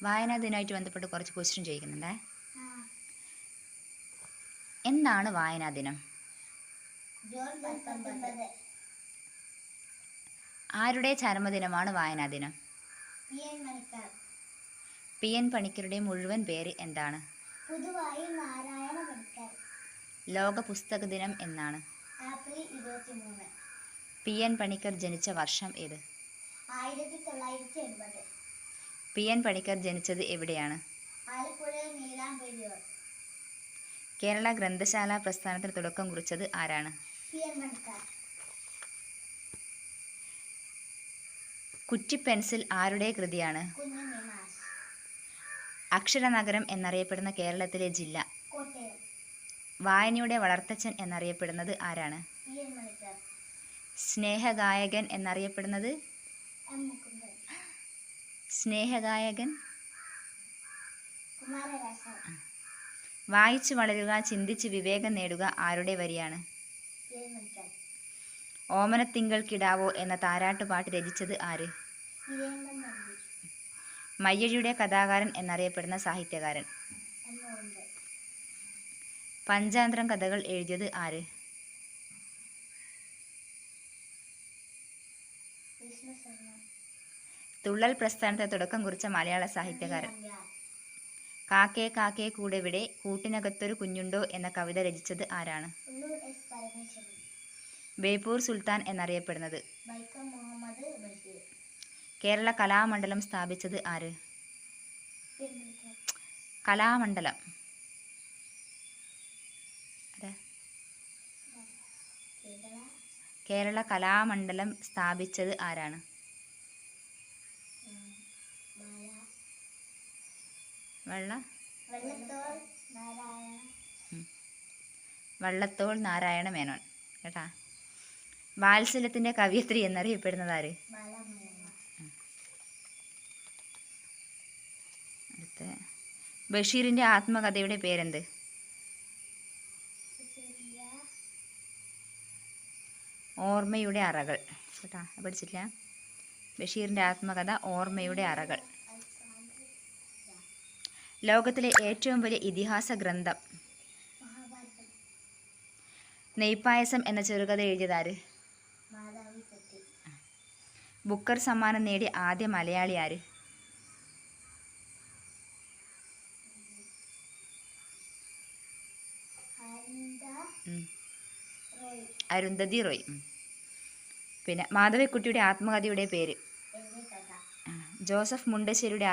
വായനാ ദിനമായിട്ട് ബന്ധപ്പെട്ട് കുറച്ച് ക്വസ്റ്റ്യൻ ചോദിക്കുന്നുണ്ടേ. എന്നാണ് വായനാ ദിനം? ആരുടെ ചരമദിനമാണ് വായനാ ദിനം? പി.എൻ. പണിക്കരുടെ മുഴുവൻ പേര് എന്താണ്? ലോക പുസ്തക ദിനം എന്നാണ്? പി.എൻ. പണിക്കർ ജനിച്ച വർഷം ഏത്? 1980. പി.എൻ. പണിക്കർ ജനിച്ചത് എവിടെയാണ്? കേരള ഗ്രന്ഥശാല പ്രസ്ഥാനത്തിന് തുടക്കം കുറിച്ചത് ആരാണ്? കുറ്റിപ്പെൻസിൽ ആരുടെ കൃതിയാണ്? അക്ഷരനഗരം എന്നറിയപ്പെടുന്ന കേരളത്തിലെ ജില്ല? വായനയുടെ വളർത്തച്ഛൻ എന്നറിയപ്പെടുന്നത് ആരാണ്? സ്നേഹഗായകൻ എന്നറിയപ്പെടുന്നത്? സ്നേഹഗായകൻ വായിച്ചു വളരുക, ചിന്തിച്ച് വിവേകം നേടുക ആരുടെ വരിയാണ്? ഓമനത്തിങ്കൾ കിടാവോ എന്ന താരാട്ടുപാട്ട് രചിച്ചത് ആര്? മയ്യഴിയുടെ കഥാകാരൻ എന്നറിയപ്പെടുന്ന സാഹിത്യകാരൻ? പഞ്ചാന്തരം കഥകൾ എഴുതിയത് ആര്? തുള്ളൽ പ്രസ്ഥാനത്തെ തുടക്കം കുറിച്ച മലയാള സാഹിത്യകാരൻ? കാക്കേ കാക്കേ കൂടെവിടെ കൂട്ടിനകത്തൊരു കുഞ്ഞുണ്ടോ എന്ന കവിത രചിച്ചത് ആരാണ്? ബേപ്പൂർ സുൽത്താൻ എന്നറിയപ്പെടുന്നത്? കേരള കലാമണ്ഡലം സ്ഥാപിച്ചത് ആര്? കലാമണ്ഡലം കേരള കലാമണ്ഡലം സ്ഥാപിച്ചത് ആരാണ്? വള്ളത്തോൾ നാരായണ മേനോൻ കേട്ടാ. വാത്സല്യത്തിന്റെ കവയിത്രി എന്നറിയപ്പെടുന്നത് ആര്? അടുത്ത ബഷീറിന്റെ ആത്മകഥയുടെ പേരെന്ത്? ഓർമ്മയുടെ അറകൾ കേട്ടാ, പഠിച്ചില്ല? ബഷീറിന്റെ ആത്മകഥ ഓർമ്മയുടെ അറകൾ. ലോകത്തിലെ ഏറ്റവും വലിയ ഇതിഹാസ ഗ്രന്ഥം? നെയ്പായസം എന്ന ചെറുകഥ എഴുതിയതാര്? ബുക്കർ സമ്മാനം നേടിയ ആദ്യ മലയാളി ആര്? അരുന്ധതി റോയ്. പിന്നെ മാധവിക്കുട്ടിയുടെ ആത്മകഥയുടെ പേര്? ജോസഫ് മുണ്ടശ്ശേരിയുടെ